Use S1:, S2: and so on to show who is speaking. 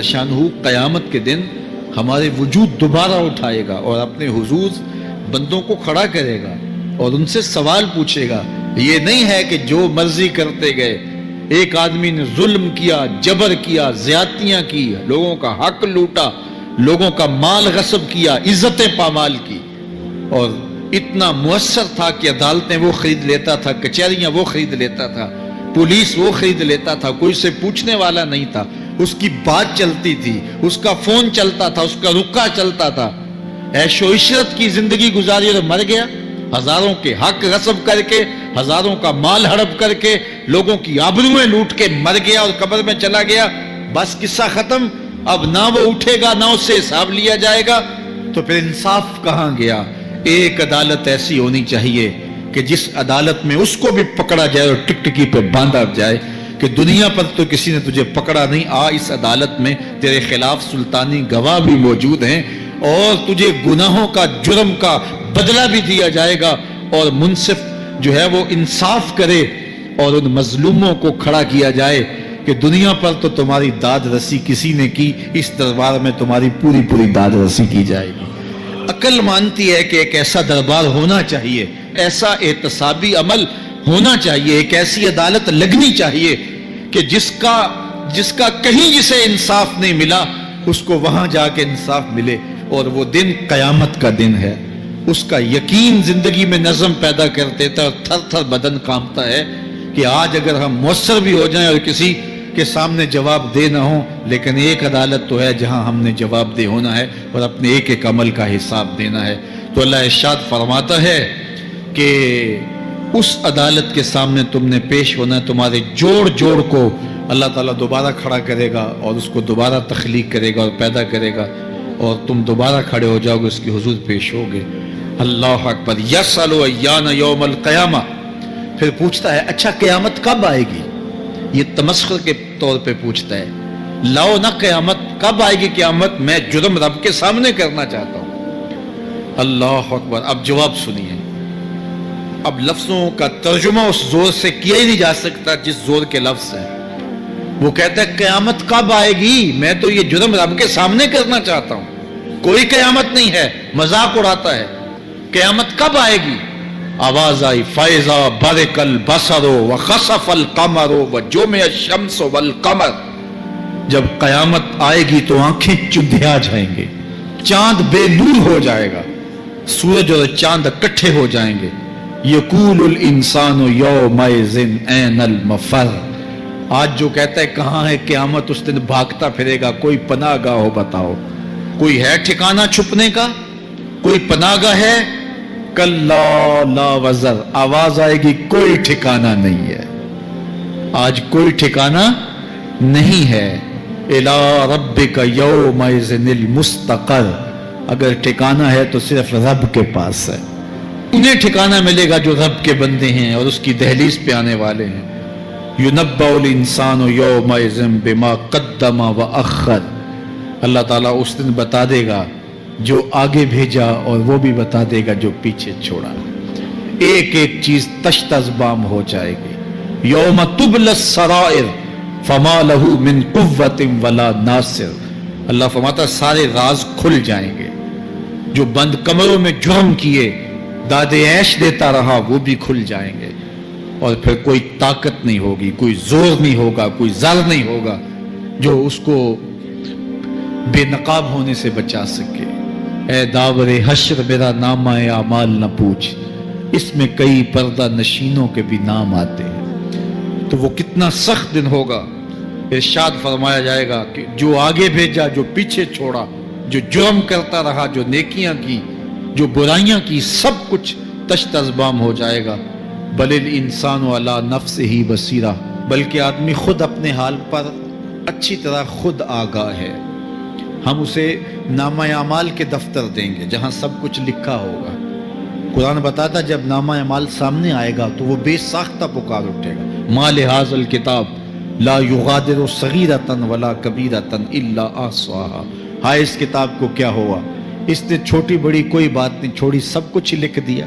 S1: شانہ قیامت کے دن ہمارے وجود دوبارہ اٹھائے گا اور اپنے حضور بندوں کو کھڑا کرے گا اور ان سے سوال پوچھے گا۔ یہ نہیں ہے کہ جو مرضی کرتے گئے، ایک آدمی نے ظلم کیا، جبر کیا، زیادتیاں کی، لوگوں کا حق لوٹا، لوگوں کا مال غصب کیا، عزتیں پامال کی، اور اتنا مؤثر تھا کہ عدالتیں وہ خرید لیتا تھا، کچہریاں وہ خرید لیتا تھا، پولیس وہ خرید لیتا تھا، کوئی سے پوچھنے والا نہیں تھا، اس کی بات چلتی تھی، اس کا فون چلتا تھا، اس کا رکا چلتا تھا، عیش و عشرت کی زندگی گزاری اور مر گیا، ہزاروں کے حق غصب کر کے، ہزاروں کا مال ہڑپ کر کے، لوگوں کی آبروئیں لوٹ کے مر گیا اور قبر میں چلا گیا، بس قصہ ختم۔ اب نہ وہ اٹھے گا، نہ اس سے حساب لیا جائے گا، تو پھر انصاف کہاں گیا؟ ایک عدالت ایسی ہونی چاہیے کہ جس عدالت میں اس کو بھی پکڑا جائے اور ٹکٹکی پہ باندھا جائے کہ دنیا پر تو کسی نے تجھے پکڑا نہیں، آ اس عدالت میں تیرے خلاف سلطانی گواہ بھی موجود ہیں اور تجھے گناہوں کا، جرم کا بدلہ بھی دیا جائے گا، اور منصف جو ہے وہ انصاف کرے اور ان مظلوموں کو کھڑا کیا جائے کہ دنیا پر تو تمہاری داد رسی کسی نے کی، اس دربار میں تمہاری پوری پوری داد رسی کی جائے گی۔ عقل مانتی ہے کہ ایک ایسا دربار ہونا چاہیے، ایسا احتسابی عمل ہونا چاہیے، ایک ایسی عدالت لگنی چاہیے کہ جس کا کہیں جسے انصاف نہیں ملا اس کو وہاں جا کے انصاف ملے، اور وہ دن قیامت کا دن ہے۔ اس کا یقین زندگی میں نظم پیدا کر دیتا ہے اور تھر تھر بدن کانپتا ہے کہ آج اگر ہم مؤثر بھی ہو جائیں اور کسی کے سامنے جواب دے نہ ہوں، لیکن ایک عدالت تو ہے جہاں ہم نے جواب دہ ہونا ہے اور اپنے ایک ایک عمل کا حساب دینا ہے۔ تو اللہ ارشاد فرماتا ہے کہ اس عدالت کے سامنے تم نے پیش ہونا ہے، تمہارے جوڑ جوڑ کو اللہ تعالیٰ دوبارہ کھڑا کرے گا اور اس کو دوبارہ تخلیق کرے گا اور پیدا کرے گا، اور تم دوبارہ کھڑے ہو جاؤ گے، اس کی حضور پیش ہوگے۔ اللہ اکبر۔ یسأل ایان یوم القیامہ، پھر پوچھتا ہے اچھا قیامت کب آئے گی؟ یہ تمسخر کے طور پہ پوچھتا ہے، لاؤ نہ قیامت کب آئے گی؟ قیامت میں جرم رب کے سامنے کرنا چاہتا ہوں۔ اللہ اکبر۔ اب جواب سنیے، اب لفظوں کا ترجمہ اس زور سے کیا ہی نہیں جا سکتا جس زور کے لفظ ہیں۔ وہ کہتا ہے قیامت کب آئے گی؟ میں تو یہ جرم رب کے سامنے کرنا چاہتا ہوں، کوئی قیامت نہیں ہے، مذاق اڑاتا ہے۔ قیامت کب آئے گی؟ آواز آئی، فَإِذَا بَرِقَ الْبَصَرُ وَخَسَفَ الْقَمَرُ وَجُمِعَ الشَّمْسُ وَالْقَمَرُ۔ جب قیامت آئے گی تو آنکھیں چندھیا جائیں گے، چاند بے نور ہو جائے گا، سورج اور چاند اکٹھے ہو جائیں گے۔ یقول الانسان یومئذ این المفر۔ آج جو کہتا ہے کہاں ہے قیامت، اس دن بھاگتا پھرے گا، کوئی پناہ گاہ ہو بتاؤ، کوئی ہے ٹھکانہ چھپنے کا، کوئی پناہ گاہ ہے؟ کلا لا وزر، آواز آئے گی کوئی ٹھکانہ نہیں ہے، آج کوئی ٹھکانہ نہیں ہے۔ الی ربک یومئذ المستقر، اگر ٹھکانہ ہے تو صرف رب کے پاس ہے۔ انہیں ٹھکانہ ملے گا جو رب کے بندے ہیں اور اس کی دہلیز پہ آنے والے ہیں۔ یُنَبَّأُ الْإِنسَانُ یومئذ بما قدم وأخر، اللہ تعالیٰ اس دن بتا دے گا جو آگے بھیجا اور وہ بھی بتا دے گا جو پیچھے چھوڑا۔ ایک ایک چیز تشت ازبام ہو جائے گی۔ یوم تبلی السرائر فما لہ من قوت ولا ناصر، اللہ فرماتا سارے راز کھل جائیں گے۔ جو بند کمروں میں جرم کیے، داد عیش دیتا رہا، وہ بھی کھل جائیں گے، اور پھر کوئی طاقت نہیں ہوگی، کوئی زور نہیں ہوگا، کوئی زر نہیں ہوگا جو اس کو بے نقاب ہونے سے بچا سکے۔ اے داور حشر میرا نامہ اعمال نہ پوچھ، اس میں کئی پردہ نشینوں کے بھی نام آتے ہیں۔ تو وہ کتنا سخت دن ہوگا۔ ارشاد فرمایا جائے گا کہ جو آگے بھیجا، جو پیچھے چھوڑا، جو جرم کرتا رہا، جو نیکیاں کی، جو برائیاں کی، سب کچھ تشت ازبام ہو جائے گا۔ بل الانسان علی نفسہ بصیرہ، بلکہ آدمی خود اپنے حال پر اچھی طرح خود آگاہ ہے۔ ہم اسے نامہ اعمال کے دفتر دیں گے جہاں سب کچھ لکھا ہوگا۔ قرآن بتاتا جب نامہ اعمال سامنے آئے گا تو وہ بے ساختہ پکار اٹھے گا، ما لہذا الکتاب لا یغادر صغیرۃ ولا کبیرۃ الا احصاها، ہائے اس کتاب کو کیا ہوا، اس نے چھوٹی بڑی کوئی بات نہیں چھوڑی، سب کچھ لکھ دیا۔